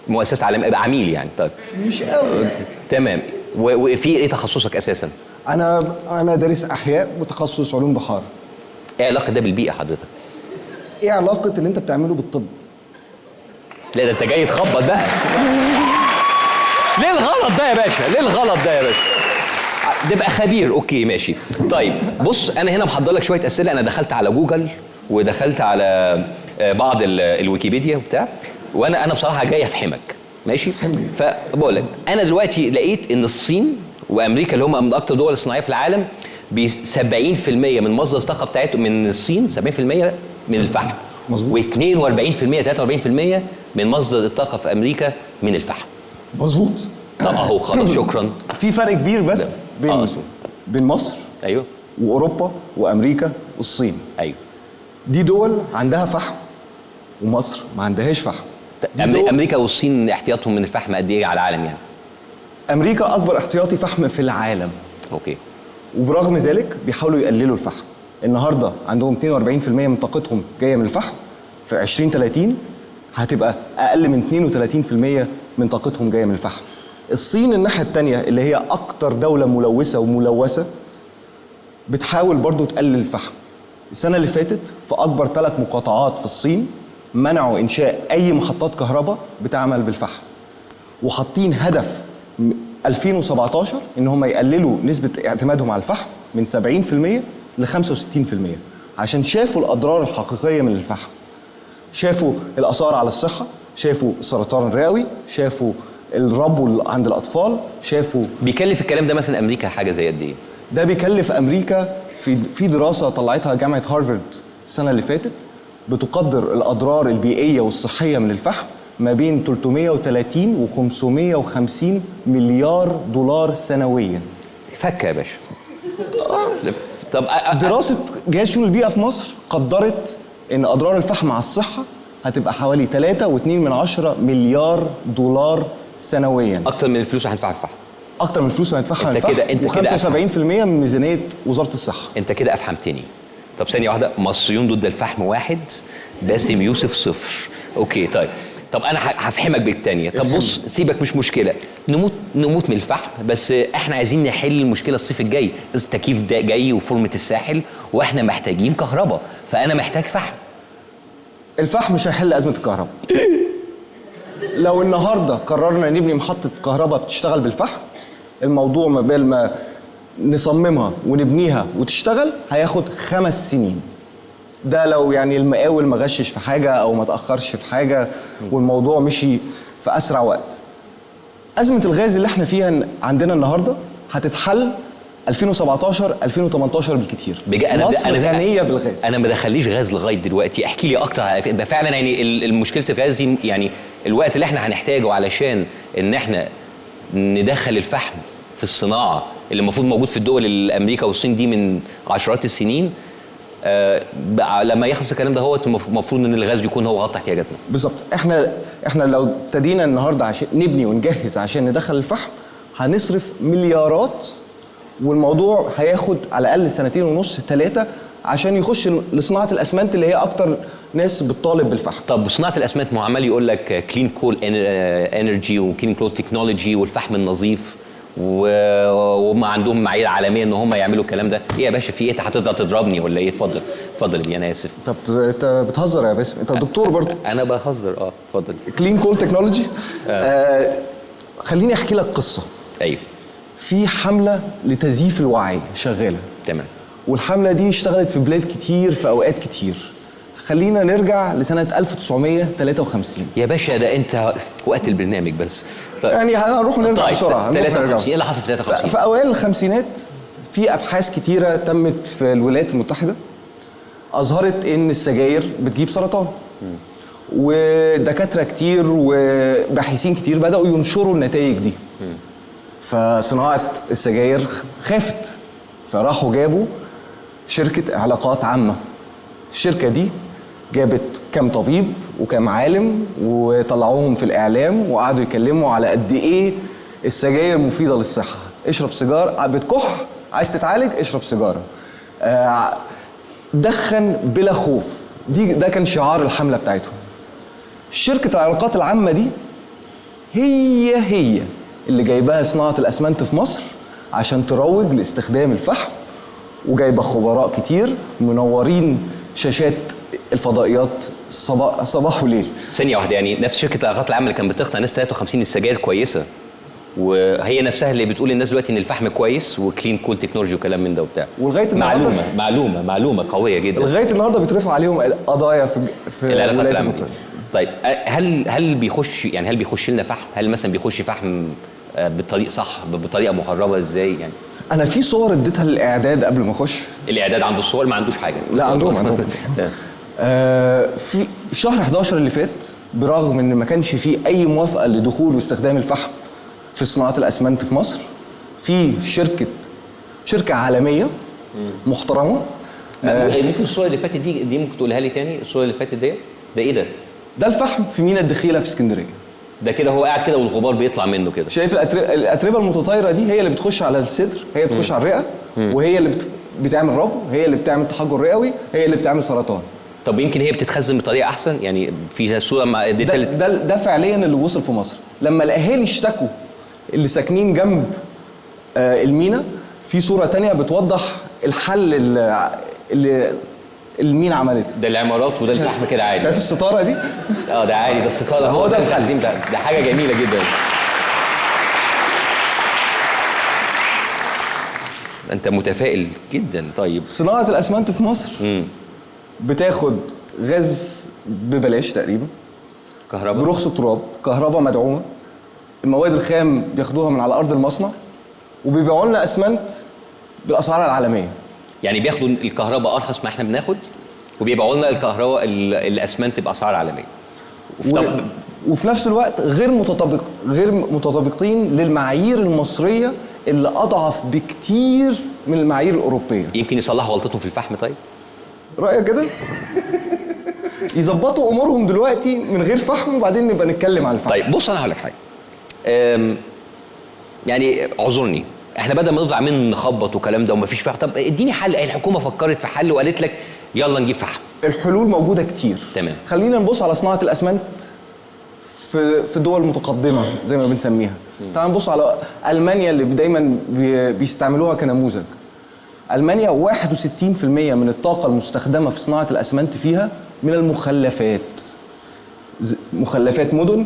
مؤسسه عالميه عميل يعني؟ طيب مش قوي. تمام. وفي ايه تخصصك اساسا؟ انا دارس احياء وتخصص علوم بحار. ايه علاقه ده بالبيئه حضرتك؟ ايه علاقه اللي انت بتعمله بالطب؟ لا ده انت جاي تخبط بقى. ليه الغلط ده يا باشا؟ تبقى خبير. اوكي ماشي. طيب بص، انا هنا محضر لك شويه اسئله. انا دخلت على جوجل ودخلت على بعض الويكيبيديا وبتاع، وانا بصراحه جاي افهمك. ماشي. فبقول لك انا دلوقتي لقيت ان الصين وامريكا اللي هم من اكتر دول الصناعيه في العالم ب 70% من مصدر الطاقه بتاعتهم من الصين، 70% من الفحم. مظبوط. و42% 43% من مصدر الطاقه في امريكا من الفحم. مظبوط. طب اهو خلاص شكرا. في فرق كبير بس بين مصر ايوه واوروبا وامريكا والصين. ايوه. دي دول عندها فحم ومصر ما عندهاش فحم. امريكا والصين احتياطهم من الفحم قد ايه على العالم يعني؟ امريكا اكبر احتياطي فحم في العالم. اوكي. وبرغم ذلك بيحاولوا يقللوا الفحم. النهارده عندهم 42% من طاقتهم جايه من الفحم، في 2030 هتبقى اقل من 32% من طاقتهم جايه من الفحم. الصين الناحيه الثانيه اللي هي اكتر دوله ملوثه وملوثه بتحاول برضو تقلل الفحم. السنه اللي فاتت في اكبر 3 مقاطعات في الصين منعوا انشاء اي محطات كهرباء بتعمل بالفحم، وحاطين هدف 2017 ان هم يقللوا نسبه اعتمادهم على الفحم من 70% ل 65%، عشان شافوا الاضرار الحقيقيه من الفحم. شافوا الاثار على الصحه، شافوا السرطان الرئوي، شافوا الربو عند الاطفال، شافوا. بيكلف الكلام ده مثلا امريكا حاجه زي قد ايه؟ ده بيكلف امريكا في دراسه طلعتها جامعه هارفارد السنه اللي فاتت، بتقدر الاضرار البيئيه والصحيه من الفحم ما بين 330 و 550 مليار دولار سنويا. فكه يا باشا. طب دراسه جهاز شؤون البيئه في مصر قدرت ان اضرار الفحم على الصحه هتبقى حوالي 3.2 مليار دولار سنويا. اكتر من الفلوس اللي هندفعها الفحم. اكتر من الفلوس اللي هندفعها انت كده و75% من ميزانيه وزاره الصحه. انت كده افهمتني. طب ثانيه واحده، مصريون ضد الفحم 1، باسم يوسف 0. اوكي طب انا هفهمك بالتانية. طب بص، سيبك مش مشكله، نموت من الفحم، بس احنا عايزين نحل المشكله الصيف الجاي. التكييف ده جاي وفورمه الساحل، واحنا محتاجين كهرباء، فانا محتاج فحم. الفحم مش هيحل ازمه الكهرباء. لو النهارده قررنا نبني محطه كهرباء بتشتغل بالفحم، الموضوع ما بال ما نصممها ونبنيها وتشتغل هياخد 5 سنين. ده لو يعني المقاول ما غشش في حاجه او ما تاخرش في حاجه والموضوع مشي في اسرع وقت. ازمه الغاز اللي احنا فيها عندنا النهارده هتتحل 2017 2018 بالكتير. مصر غنيه بالغاز. انا ما دخليش غاز لغايه دلوقتي، احكي لي اكتر على فعلا يعني المشكله الغاز دي، يعني الوقت اللي احنا هنحتاجه علشان ان احنا ندخل الفحم في الصناعه اللي المفروض موجود في الدول الامريكا والصين دي من عشرات السنين. لما يخلص الكلام ده هو المفروض ان الغاز يكون هو غطى احتياجاتنا. بالظبط. احنا لو ابتدينا النهارده عشان نبني ونجهز عشان ندخل الفحم هنصرف مليارات، والموضوع هياخد على الاقل 2.5 3 عشان يخش لصناعه الاسمنت اللي هي اكتر ناس بتطالب بالفحم. طب صناعه الاسمنت ما عمال يقول لك كلين كول انرجي وكلين كول تكنولوجي والفحم النظيف، وهم عندهم معايير عالميه ان هم يعملوا الكلام ده. ايه يا باشا في ايه؟ انت هتفضل تضربني ولا ايه؟ اتفضل يا انا اسف. طب انت بتهزر يا باسم، انت دكتور برضه. انا بهزر. اتفضل. كلين كول تكنولوجي. خليني احكي لك قصه. ايوه. في حمله لتزييف الوعي شغاله. تمام. والحمله دي اشتغلت في بلاد كتير في اوقات كتير. خلينا نرجع لسنه 1953. يا باشا ده انت في وقت البرنامج بس. طيب. يعني هنروح نرجع بسرعه. 53 ايه اللي حصل في 53؟ في اوائل الخمسينات في ابحاث كتيره تمت في الولايات المتحده اظهرت ان السجاير بتجيب سرطان. ودكاتره كتير وباحثين كتير بداوا ينشروا النتائج دي. فصناعه السجاير خافت، فراحوا جابوا شركه علاقات عامه. الشركه دي جابت كام طبيب وكام عالم وطلعوهم في الاعلام وقعدوا يكلموا على قد ايه السجاير مفيده للصحه. اشرب سيجاره، بتكح عايز تتعالج اشرب سيجاره. دخن بلا خوف. ده كان شعار الحمله بتاعتهم. شركه العلاقات العامه دي هي اللي جايباها صناعه الاسمنت في مصر عشان تروج لاستخدام الفحم، وجايبه خبراء كتير منورين شاشات الفضائيات صباح وليل. ثانيه واحده، يعني نفس شركه العلاقات العامه اللي كانت بتقنع ناس 53 السجاير كويسه، وهي نفسها اللي بتقول للناس دلوقتي ان الفحم كويس وكلين كول تكنولوجي وكلام من ده وبتاع. ولغايه النهارده معلومه قويه جدا. لغايه النهارده بيترفع عليهم قضايا في الولايات المتحده. طيب هل بيخش لنا فحم؟ هل مثلا بيخش فحم بالطريق صح، بطريقه مهربه ازاي يعني؟ انا في صور اديتها للاعداد قبل ما اخش. الاعداد عنده الصور؟ ما عندوش حاجه. لا عندهم. في شهر 11 اللي فات، برغم ان ما كانش فيه اي موافقه لدخول واستخدام الفحم في صناعه الاسمنت في مصر، في شركه عالميه محترمه. ممكن الصور اللي فاتت دي ممكن تقولها لي تاني؟ الصور اللي فاتت ديت ده ايه ده؟ ده الفحم في ميناء الدخيله في اسكندريه. ده كده هو قاعد كده والغبار بيطلع منه كده. شايف الاتربه المتطايره دي؟ هي اللي بتخش على الصدر، هي بتخش على الرئه، وهي اللي بتعمل ربو، هي اللي بتعمل تحجر رئوي، هي اللي بتعمل سرطان. طب يمكن هي بتتخزن بطريقه احسن، يعني في صوره مع ده فعليا اللي وصل في مصر. لما الاهالي اشتكوا اللي ساكنين جنب المينا، في صوره تانية بتوضح الحل اللي المينا عملته. ده العمارات وده الفحم كده عادي. شايف الستاره دي؟ ده عادي، ده الستاره. هو ده الحل. ده حاجه جميله جدا. انت متفائل جدا. طيب صناعه الاسمنت في مصر بتاخد غاز ببلاش تقريبا، كهرباء برخص التراب، كهرباء مدعومه، المواد الخام بياخدوها من على ارض المصنع، وبيبيعوا لنا اسمنت بالاسعار العالميه. يعني بياخدوا الكهرباء ارخص ما احنا بناخد، وبيبيعوا لنا الكهرباء الاسمنت باسعار عالميه. وفي نفس الوقت غير متطابقين للمعايير المصريه اللي اضعف بكتير من المعايير الاوروبيه. يمكن يصلحوا غلطتهم في الفحم. طيب رايك كده؟ يظبطوا امورهم دلوقتي من غير فحم وبعدين نبقى نتكلم عن الفحم. طيب بص انا هقول لك حاجه. يعني اعذرني، احنا بدل ما نطلع من نخبط والكلام ده ومفيش فحم، طب اديني حل. الحكومه فكرت في حل وقالت لك يلا نجيب فحم. الحلول موجوده كتير. تمام. خلينا نبص على صناعه الاسمنت في دول متقدمه زي ما بنسميها. تعال نبص على المانيا اللي دايما بيستعملوها كنموذج. المانيا 61% من الطاقه المستخدمه في صناعه الاسمنت فيها من المخلفات. مخلفات مدن،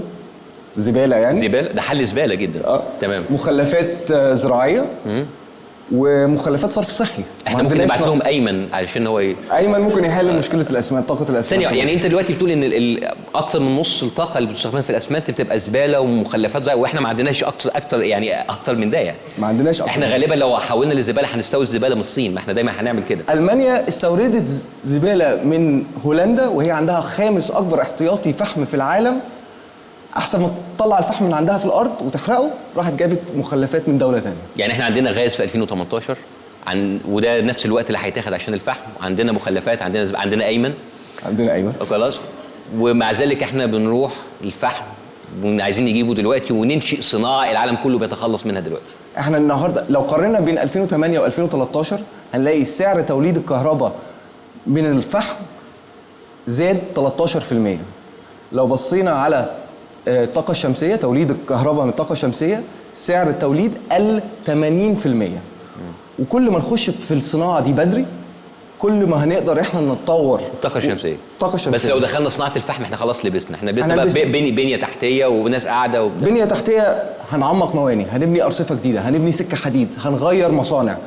زباله يعني. زباله، ده حل زباله جدا. تمام. مخلفات زراعيه ومخلفات صرف صحي. احنا ممكن نبعت لهم ايمن علشان هو ايمن ممكن يحل مشكله الاسمنت، طاقه الاسمنت. ثانيه، يعني انت دلوقتي بتقول ان اكتر من نص الطاقه اللي بتستخدم في الاسمنت بتبقى زباله ومخلفات زراعيه، واحنا ما عندناش اكتر من ده يعني. ما عندناش أكتر. احنا غالبا لو حولنا للزباله هنستورد زباله من الصين، ما احنا دايما هنعمل كده. المانيا استوردت زباله من هولندا وهي عندها خامس اكبر احتياطي فحم في العالم. احسن ما تطلع الفحم من عندها في الارض وتحرقه، راحت جابت مخلفات من دوله ثانيه. يعني احنا عندنا غاز في 2018 وده نفس الوقت اللي هيتاخد عشان الفحم، عندنا مخلفات، عندنا ايمن. خلاص. ومع ذلك احنا بنروح الفحم وعايزين نجيبه دلوقتي وننشئ صناعه العالم كله بيتخلص منها دلوقتي. احنا النهارده لو قارنا بين 2008 و2013 هنلاقي سعر توليد الكهرباء من الفحم زاد 13%. لو بصينا على الطاقة الشمسية، توليد الكهرباء من الطاقة الشمسية، سعر التوليد قل 80%. وكل ما نخش في الصناعة دي بدري كل ما هنقدر احنا نتطور. الطاقة الشمسية. الطاقة الشمسية. بس لو دخلنا صناعة الفحم احنا خلاص لبسنا، احنا لبسنا بقى بنية تحتية وناس قاعدة بنية تحتية، هنعمق مواني، هنبني أرصفة جديدة، هنبني سكة حديد، هنغير مصانع،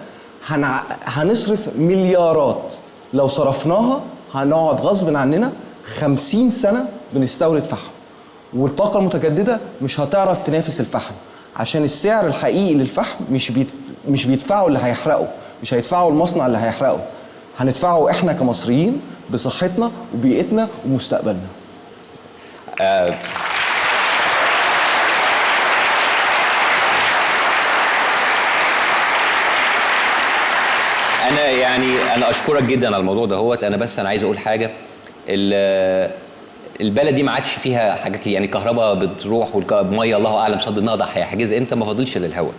هنصرف مليارات. لو صرفناها هنقعد غصب عننا 50 سنة بنستورد فحم. والطاقة المتجددة مش هتعرف تنافس الفحم، عشان السعر الحقيقي للفحم مش بيدفعه اللي هيحرقه، مش هيدفعه المصنع اللي هيحرقه، هندفعه احنا كمصريين بصحتنا وبيئتنا ومستقبلنا. انا اشكرك جدا على الموضوع دهوت. انا عايز اقول حاجة. البلد دي ما عادش فيها حاجات، يعني الكهرباء بتروح والميه الله اعلم صد النهضه هيحجز امتى، ما فاضلش للهواء.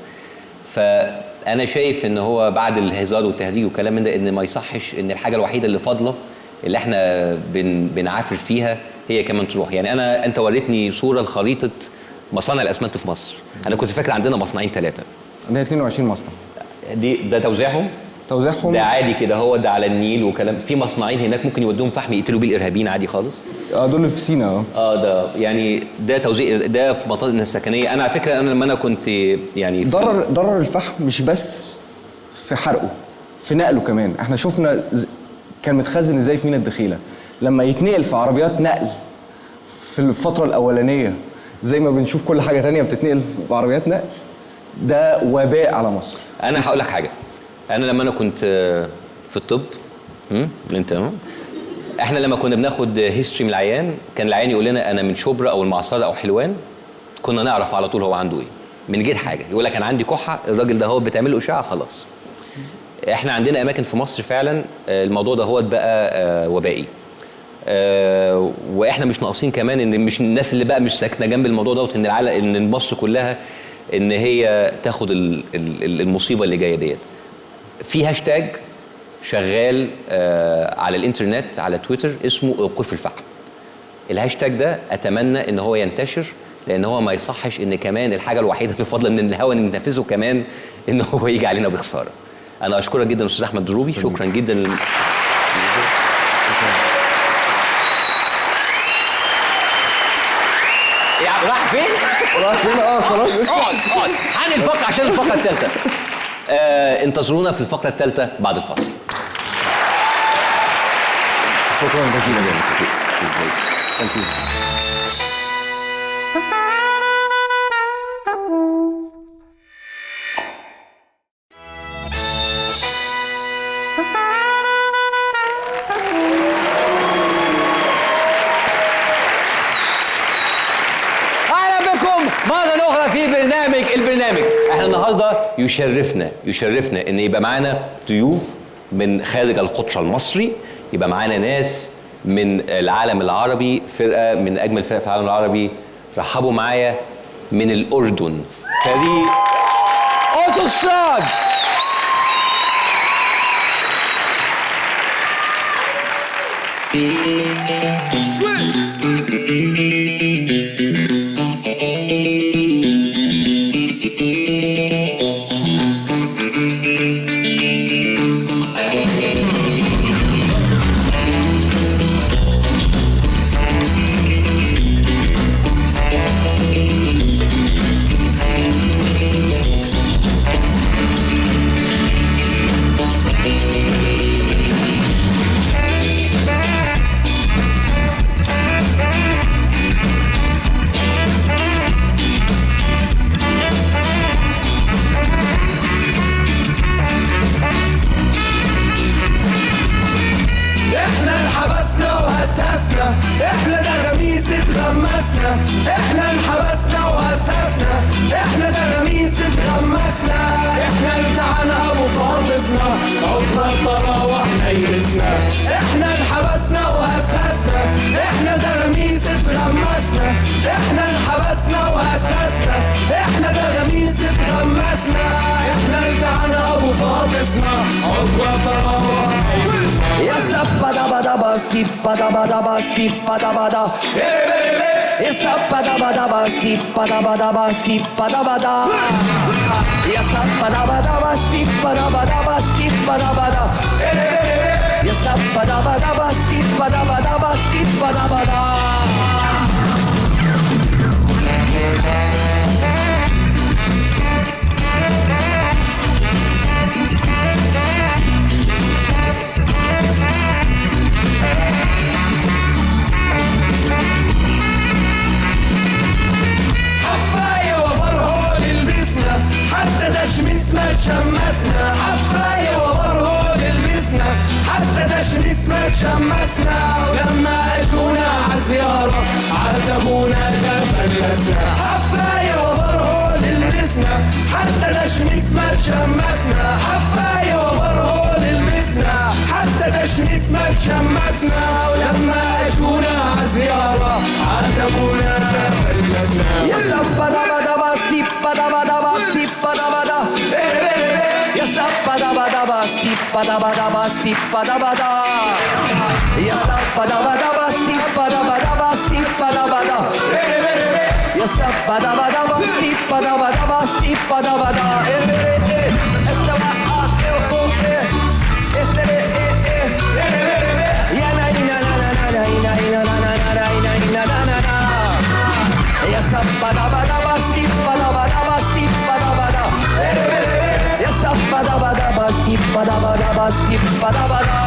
فانا شايف ان هو بعد الهزار والتهديد والكلام من ده ان ما يصحش ان الحاجه الوحيده اللي فاضله اللي احنا بنعافر فيها هي كمان تروح. يعني انت وريتني صوره لخريطه مصانع الاسمنت في مصر. انا كنت فاكر عندنا مصنعين 3. عندنا 22 مصنع. ده توزيعهم ده عادي كده، هو ده على النيل وكلام. في مصنعين هناك ممكن يودوهم فحم يقتلوا بيه الارهابيين عادي خالص. دول في سينا. ده يعني ده توزيع، ده في مناطقنا السكنيه. انا على فكره لما انا كنت يعني ضرر الفحم مش بس في حرقه، في نقله كمان. احنا شفنا كان متخزن ازاي في مينا الدخيله، لما يتنقل في عربيات نقل في الفتره الاولانيه زي ما بنشوف كل حاجه ثانيه بتتنقل في عربيات نقل، ده وباء على مصر. انا هقول لك حاجه. انا لما انا كنت في الطب انت احنا لما كنا بناخد هيستوري من العيان، كان العيان يقول لنا انا من شبرا او المعصره او حلوان، كنا نعرف على طول هو عنده ايه من غير حاجه. يقول لك انا عندي كحه، الراجل ده هو بتعمل له اشعه خلاص. احنا عندنا اماكن في مصر فعلا الموضوع ده هو بقى وبائي. واحنا مش ناقصين كمان ان مش الناس اللي بقى مش ساكنه جنب الموضوع دوت ان العالم، ان مصر كلها ان هي تاخد المصيبه اللي جايه ديت. في هاشتاج شغال على الانترنت على تويتر اسمه اوقف الفحم. الهاشتاج ده اتمنى ان هو ينتشر، لان هو ما يصحش ان كمان الحاجه الوحيده اللي فاضله من الهوا ان ننفذه كمان ان هو يجي علينا بخساره. انا اشكرك جدا استاذ احمد دروبي، شكرا جدا. راح فين؟ راح فين؟ خلاص لسه. اقعد عن الفقره عشان الفقره الثالثه. انتظرونا في الفقرة الثالثة بعد الفاصل. شكرا جزيلا جدا. اهلا بكم مرة أخرى في البرنامج. احنا النهارده يشرفنا ان يبقى معانا ضيوف من خارج القطر المصري، يبقى معانا ناس من العالم العربي، فرقة من أجمل فرق في العالم العربي. رحبوا معايا من الأردن فريق أوتوستراد. احنا انحبسنا وهسسنا، احنا ده غميس اتغمسنا، احنا انحبسنا وهسسنا، احنا ده غميس اتغمسنا، احنا امتحان ابو فاطسنا، عقبة الطراوة احنا يلسنا، احنا انحبسنا وهسسنا، احنا ده غميس اتغمسنا، احنا انحبسنا وهسسنا، احنا ده غميس اتغمسنا، احنا امتحان ابو فاطسنا، عقبة الطراوة احنا يلسنا. يا سبا دبا دبا ستيبا دبا دبا ستيبا دبا دا يا سبا دبا دبا ستيبا دبا دبا ستيبا دبا دا يا سبا دبا دبا ستيبا دبا دبا ستيبا دبا دا يا سبا دبا دبا ستيبا دبا دبا ستيبا دبا دا. حفاية وبرهول لبسنا، حتى تشميس ما تشمسنا، حفاية وبرهول لبسنا، حتى تشميس ما تشمسنا، ولما اجونا عزيارة عاتبونا تفلسنا، حفاية وبرهول لبسنا، حتى تشميس ما تشمسنا، حفاية وبرهول لبسنا، حتى تشميس ما تشمسنا، ولما اجونا عزيارة عاتبونا تفلسنا. يا سبا دبا دبا ستيبا دبا دبا ستيبا دبا دا يا سبا دبا دبا ستيبا دبا دبا ستيبا دبا دا يا سبا دبا دبا ستيبا دبا دبا ستيبا دبا دا يا سبا دبا دبا ستيبا دبا دبا ستيبا دبا دا استوى يا نا نا نا نا نا نا نا نا نا نا نا يا سبا دبا دبا ستيبا دبا دبا ستيبا دبا دا يا سبا دبا دبا ستيبا دبا دبا ستيبا دبا دا.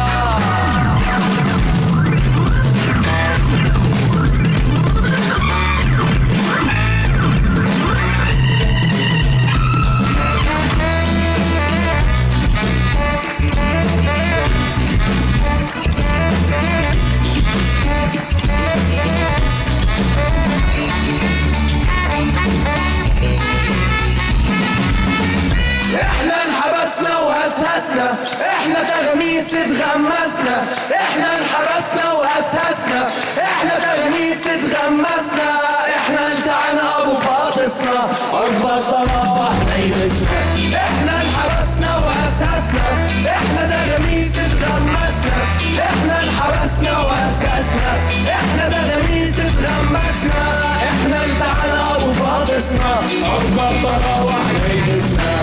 احنا انحبسنا وهسهسنا، احنا تغميس اتغمسنا، احنا انحبسنا وهسهسنا، احنا تغميس اتغمسنا، احنا التعنا ابو فاطسنا، اكبر طراوة احنا يلسنا، احنا انحبسنا وهسهسنا، احنا تغميس اتغمسنا، احنا انحبسنا وهسهسنا، احنا تغميس اتغمسنا، احنا التعنا ابو فاطسنا، اكبر طراوة احنا يلسنا.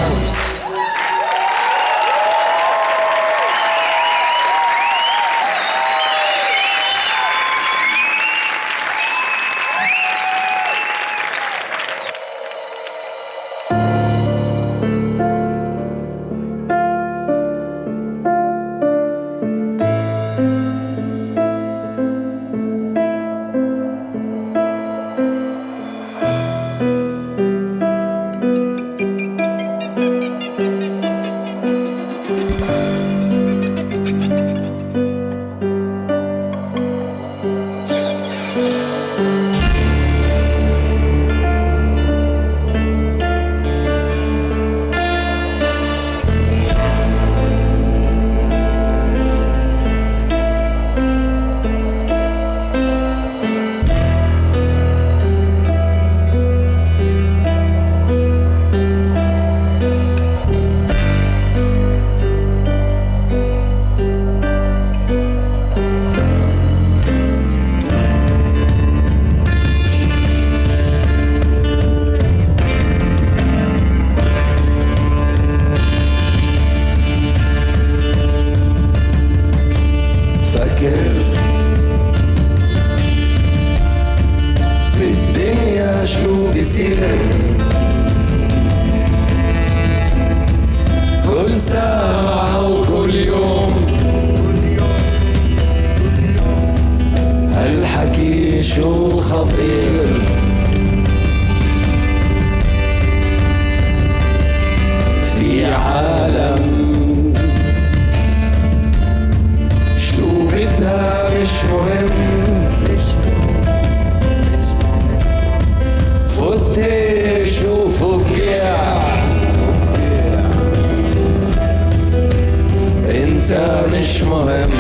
مش مهم.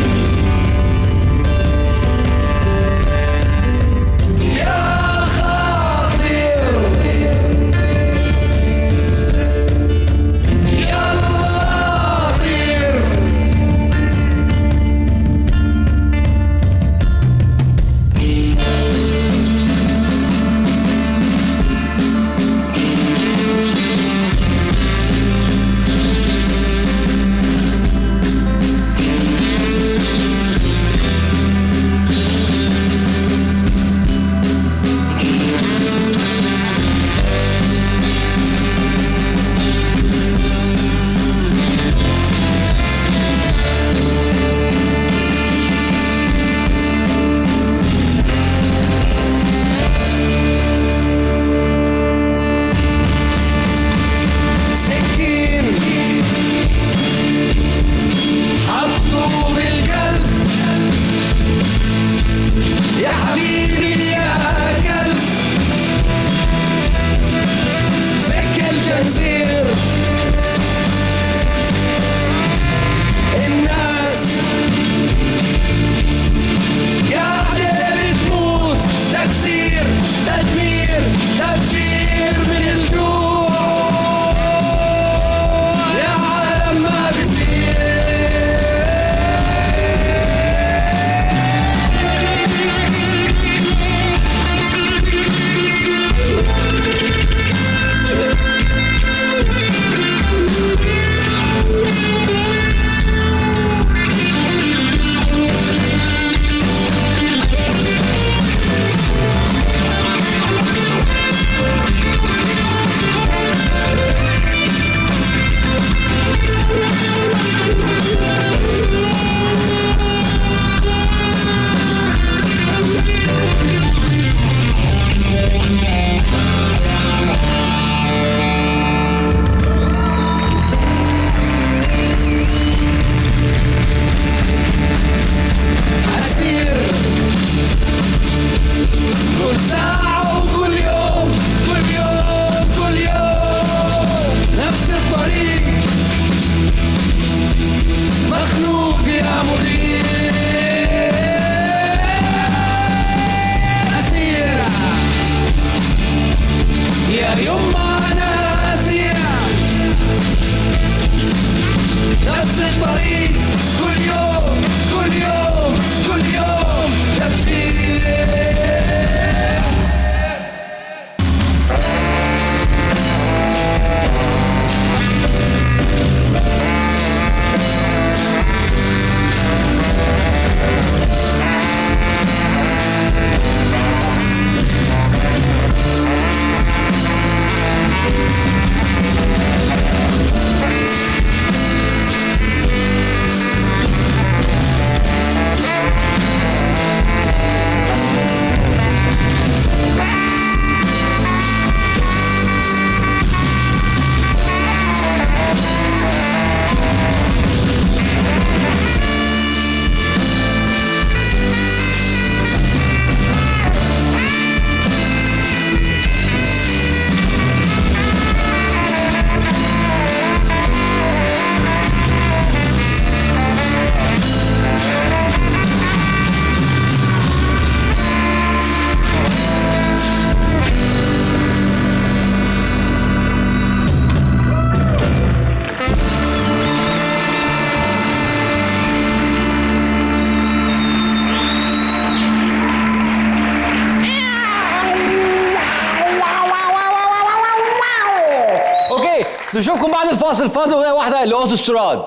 نشوفكم بعد الفاصل. فاضل اغنيه واحده لاوتوستراد.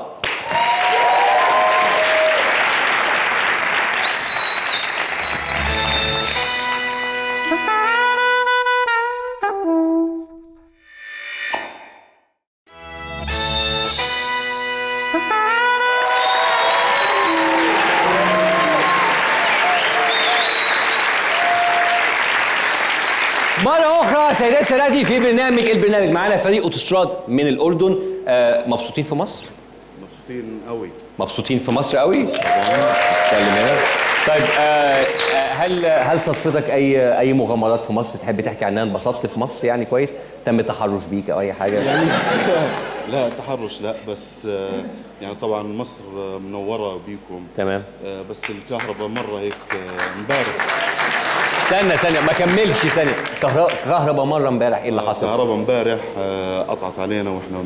مرة أخرى سيدات سادتي في البرنامج معانا فريق أوتوستراد من الأردن. مبسوطين في مصر؟ مبسوطين قوي. مبسوطين في مصر قوي؟ طيب هل صدفتك أي مغامرات في مصر تحب تحكي عنها؟ انبسطت في مصر يعني كويس؟ تم التحرش بيك أو أي حاجة؟ لا تحرش لا، بس يعني طبعا مصر منوره بيكم. تمام. بس الكهرباء مره هيك امبارح. ثانية ما كملش ثانية. كهرباء مرة امبارح ايه اللي حصل؟ كهرباء امبارح قطعت علينا واحنا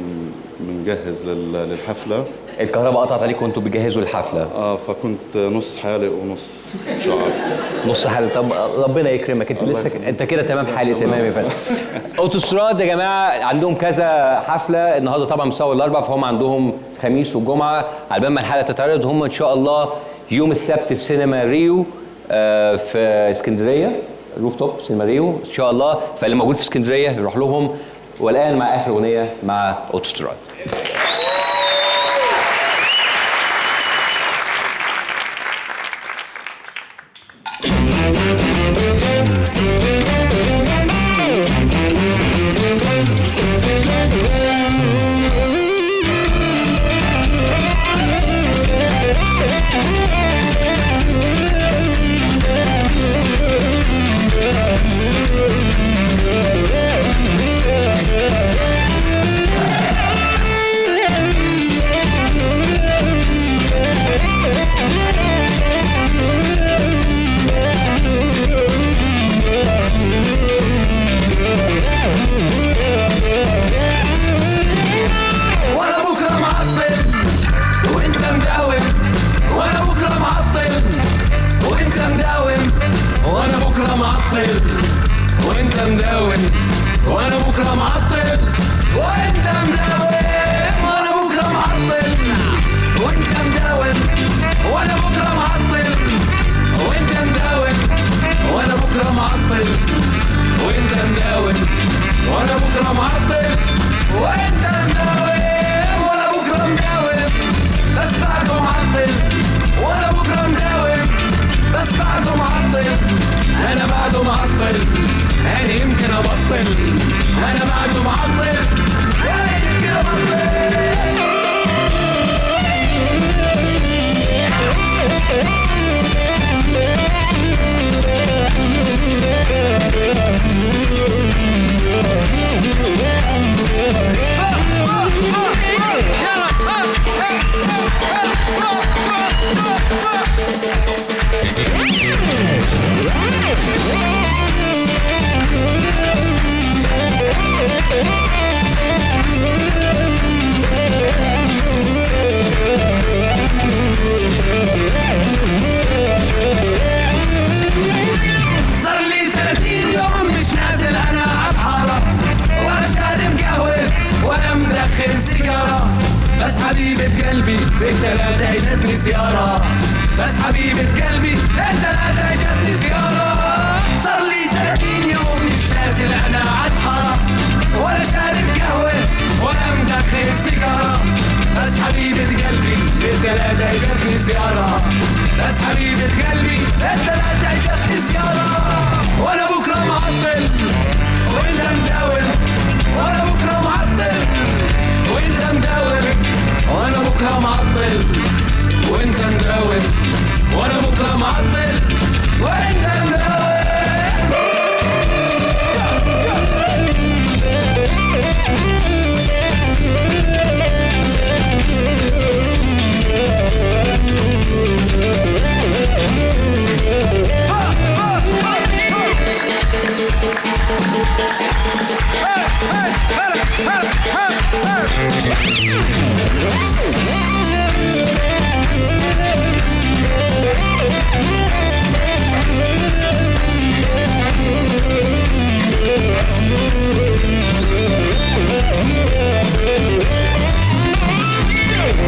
بنجهز للحفلة. الكهرباء قطعت عليكم وانتوا بتجهزوا الحفلة؟ فكنت نص حالق ونص شعر. نص حالق. طب ربنا يكرمك، انت لسه انت كده تمام حالق تمام يا فندم. اوتوستراد يا جماعة عندهم كذا حفلة النهارده طبعا مساوي الأربع، فهم عندهم خميس وجمعة على بال ما الحلقة تتعرض. هم ان شاء الله يوم السبت في سينما ريو في اسكندريه، روف توب سينما ريو ان شاء الله. فاللي موجود في اسكندريه يروح لهم. والان مع اخر اغنيه مع اوتوستراد.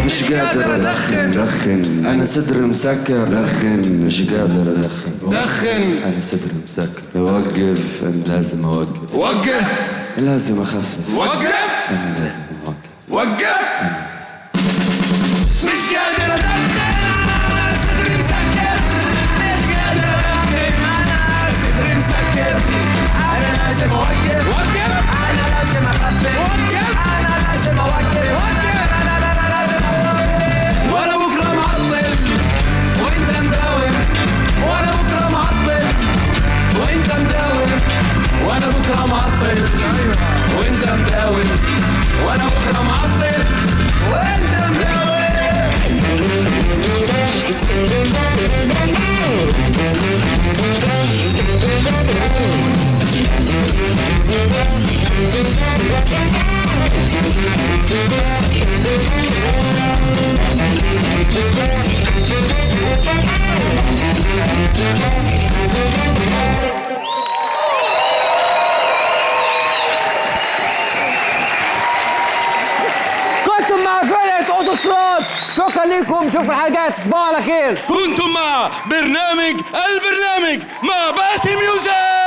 مش قادر ادخن انا صدري مسكر دخن مش قادر ادخن انا صدري مسكر اوقف انا لازم اوقف لازم اخفف انا لازم اوقف مش قادر ادخن انا صدري مسكر مش قادر ادخن انا صدري مسكر انا لازم اوقف انا لازم اخفف انا لازم اوقف وانا بكره معطل وانت مداوم وانا بكره معطل وانت مداوم وانا بكره معطل وانت مداوم وانا بكره معطل عليكم، شوفوا الحلقات، تصبحوا على خير. كنتم مع برنامج البرنامج مع باسم يوسف.